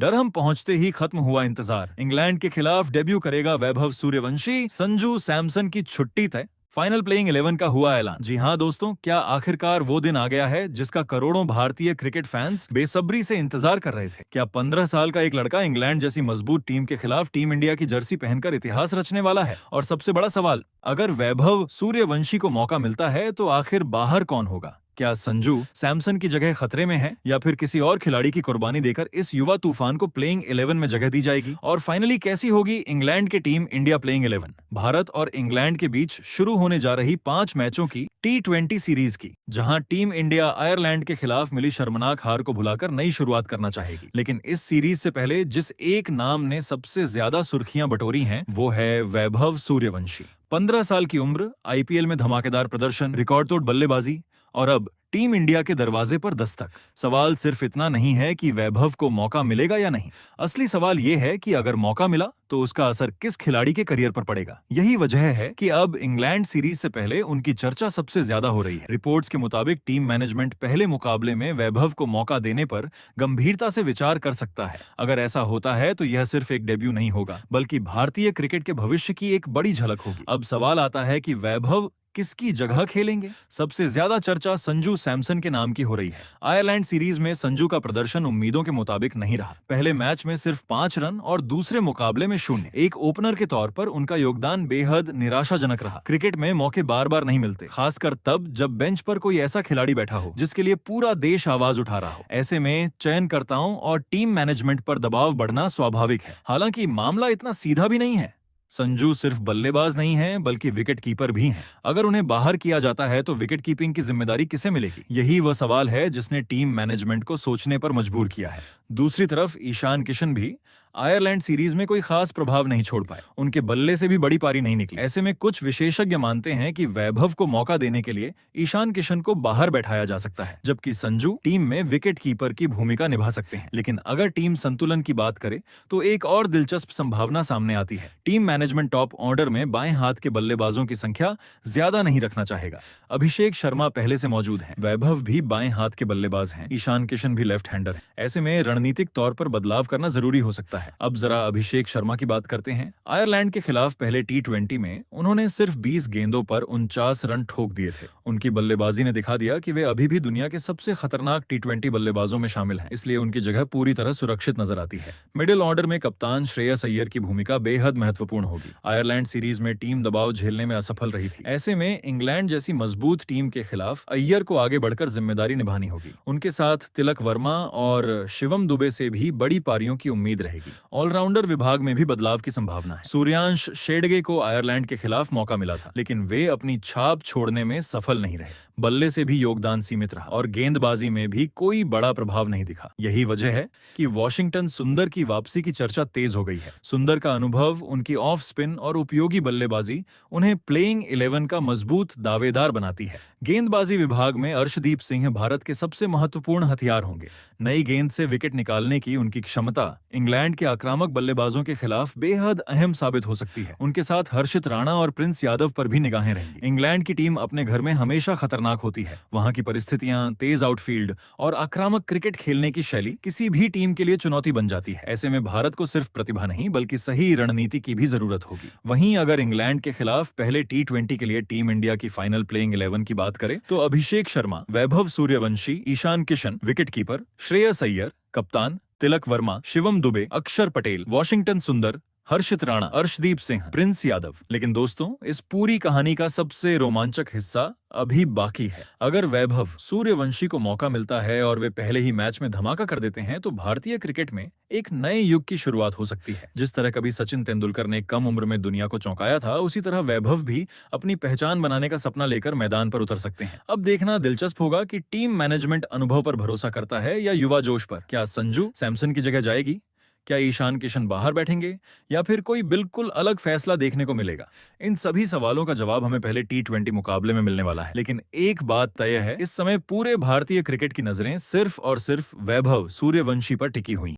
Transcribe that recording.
Durham पहुंचते ही खत्म हुआ इंतजार। इंग्लैंड के खिलाफ डेब्यू करेगा वैभव सूर्यवंशी, संजू सैमसन की छुट्टी तय, फाइनल प्लेइंग 11 का हुआ ऐलान। जी हाँ दोस्तों, क्या आखिरकार वो दिन आ गया है जिसका करोड़ों भारतीय क्रिकेट फैंस बेसब्री से इंतजार कर रहे थे। क्या 15 साल का एक लड़का इंग्लैंड जैसी मजबूत टीम के खिलाफ टीम इंडिया की जर्सी पहनकर इतिहास रचने वाला है? और सबसे बड़ा सवाल, अगर वैभव सूर्यवंशी को मौका मिलता है तो आखिर बाहर कौन होगा? क्या संजू सैमसन की जगह खतरे में है, या फिर किसी और खिलाड़ी की कुर्बानी देकर इस युवा तूफान को प्लेइंग 11 में जगह दी जाएगी? और फाइनली कैसी होगी इंग्लैंड की टीम इंडिया प्लेइंग 11? भारत और इंग्लैंड के बीच शुरू होने जा रही 5 मैचों की T20 सीरीज की, जहां टीम इंडिया आयरलैंड के खिलाफ मिली शर्मनाक हार को भुलाकर नई शुरुआत करना चाहेगी। लेकिन इस सीरीज से पहले जिस एक नाम ने सबसे ज्यादा सुर्खियां बटोरी हैं, वो है वैभव सूर्यवंशी। 15 साल की उम्र, आईपीएल में धमाकेदार प्रदर्शन, रिकॉर्ड तोड़ बल्लेबाजी और अब टीम इंडिया के दरवाजे पर दस्तक। सवाल सिर्फ इतना नहीं है कि वैभव को मौका मिलेगा या नहीं, असली सवाल यह है कि अगर मौका मिला तो उसका असर किस खिलाड़ी के करियर पर पड़ेगा। यही वजह है कि अब इंग्लैंड सीरीज से पहले उनकी चर्चा सबसे ज्यादा हो रही है। रिपोर्ट्स के मुताबिक टीम मैनेजमेंट पहले मुकाबले में वैभव को मौका देने पर गंभीरता से विचार कर सकता है। अगर ऐसा होता है तो यह सिर्फ एक डेब्यू नहीं होगा, बल्कि भारतीय क्रिकेट के भविष्य की एक बड़ी झलक होगी। अब सवाल आता है कि वैभव किसकी जगह खेलेंगे? सबसे ज्यादा चर्चा संजू सैमसन के नाम की हो रही है। आयरलैंड सीरीज में संजू का प्रदर्शन उम्मीदों के मुताबिक नहीं रहा। पहले मैच में सिर्फ 5 रन और दूसरे मुकाबले में 0। एक ओपनर के तौर पर उनका योगदान बेहद निराशाजनक रहा। क्रिकेट में मौके बार बार नहीं मिलते, खासकर तब जब बेंच पर कोई ऐसा खिलाड़ी बैठा हो जिसके लिए पूरा देश आवाज उठा रहा हो। ऐसे में चयनकर्ताओं और टीम मैनेजमेंट पर दबाव बढ़ना स्वाभाविक है। हालांकि मामला इतना सीधा भी नहीं है। संजू सिर्फ बल्लेबाज नहीं हैं, बल्कि विकेट कीपर भी हैं। अगर उन्हें बाहर किया जाता है तो विकेट कीपिंग की जिम्मेदारी किसे मिलेगी? यही वह सवाल है जिसने टीम मैनेजमेंट को सोचने पर मजबूर किया है। दूसरी तरफ ईशान किशन भी आयरलैंड सीरीज में कोई खास प्रभाव नहीं छोड़ पाए। उनके बल्ले से भी बड़ी पारी नहीं निकली। ऐसे में कुछ विशेषज्ञ मानते हैं कि वैभव को मौका देने के लिए ईशान किशन को बाहर बैठाया जा सकता है, जबकि संजू टीम में विकेट कीपर की भूमिका निभा सकते हैं। लेकिन अगर टीम संतुलन की बात करे तो एक और दिलचस्प संभावना सामने आती है। टीम मैनेजमेंट टॉप ऑर्डर में बाएं हाथ के बल्लेबाजों की संख्या ज्यादा नहीं रखना चाहेगा। अभिषेक शर्मा पहले से मौजूद हैं, वैभव भी बाएं हाथ के बल्लेबाज हैं, ईशान किशन भी लेफ्ट हैंडर है। ऐसे में रणनीतिक तौर पर बदलाव करना जरूरी हो सकता है। अब जरा अभिषेक शर्मा की बात करते हैं। आयरलैंड के खिलाफ पहले T20 में उन्होंने सिर्फ 20 गेंदों पर 49 रन ठोक दिए थे। उनकी बल्लेबाजी ने दिखा दिया कि वे अभी भी दुनिया के सबसे खतरनाक T20 बल्लेबाजों में शामिल हैं, इसलिए उनकी जगह पूरी तरह सुरक्षित नजर आती है। मिडिल ऑर्डर में कप्तान श्रेयस अय्यर की भूमिका बेहद महत्वपूर्ण होगी। आयरलैंड सीरीज में टीम दबाव झेलने में असफल रही थी। ऐसे में इंग्लैंड जैसी मजबूत टीम के खिलाफ अय्यर को आगे बढ़कर जिम्मेदारी निभानी होगी। उनके साथ तिलक वर्मा और शिवम दुबे से भी बड़ी पारियों की उम्मीद रहेगी। ऑलराउंडर विभाग में भी बदलाव की संभावना है। सूर्यांश शेडगे को आयरलैंड के खिलाफ मौका मिला था, लेकिन वे अपनी छाप छोड़ने में सफल नहीं रहे। बल्ले से भी योगदान सीमित रहा और गेंदबाजी में भी कोई बड़ा प्रभाव नहीं दिखा। यही वजह है कि वॉशिंगटन सुंदर की वापसी की चर्चा तेज हो गई है। सुंदर का अनुभव, उनकी ऑफ स्पिन और उपयोगी बल्लेबाजी उन्हें प्लेइंग 11 का मजबूत दावेदार बनाती है। गेंदबाजी विभाग में अर्शदीप सिंह भारत के सबसे महत्वपूर्ण हथियार होंगे। नई गेंद से विकेट निकालने की उनकी क्षमता इंग्लैंड के आक्रामक बल्लेबाजों के खिलाफ बेहद अहम साबित हो सकती है। उनके साथ हर्षित राणा और प्रिंस यादव पर भी निगाहें रहेंगी। इंग्लैंड की टीम अपने घर में हमेशा खतरनाक होती है। वहां की परिस्थितियां, तेज आउटफील्ड और आक्रामक क्रिकेट खेलने की शैली किसी भी टीम के लिए चुनौती बन जाती है। ऐसे में भारत को सिर्फ प्रतिभा नहीं, बल्कि सही रणनीति की भी जरूरत होगी। वहीं अगर इंग्लैंड के खिलाफ पहले T20 के लिए टीम इंडिया की फाइनल प्लेइंग 11 की बात करें तो अभिषेक शर्मा, वैभव सूर्यवंशी, ईशान किशन विकेटकीपर, श्रेयस अय्यर कप्तान, तिलक वर्मा, शिवम दुबे, अक्षर पटेल, वॉशिंगटन सुंदर, हर्षित राणा, अर्शदीप सिंह, प्रिंस यादव। लेकिन दोस्तों, इस पूरी कहानी का सबसे रोमांचक हिस्सा अभी बाकी है। अगर वैभव सूर्यवंशी को मौका मिलता है और वे पहले ही मैच में धमाका कर देते हैं तो भारतीय क्रिकेट में एक नए युग की शुरुआत हो सकती है। जिस तरह कभी सचिन तेंदुलकर ने कम उम्र में दुनिया को चौंकाया था, उसी तरह वैभव भी अपनी पहचान बनाने का सपना लेकर मैदान पर उतर सकते हैं। अब देखना दिलचस्प होगा कि टीम मैनेजमेंट अनुभव पर भरोसा करता है या युवा जोश पर। क्या संजू सैमसन की जगह जाएगी? क्या ईशान किशन बाहर बैठेंगे, या फिर कोई बिल्कुल अलग फैसला देखने को मिलेगा? इन सभी सवालों का जवाब हमें पहले T20 मुकाबले में मिलने वाला है। लेकिन एक बात तय है, इस समय पूरे भारतीय क्रिकेट की नजरें सिर्फ और सिर्फ वैभव सूर्यवंशी पर टिकी हुई।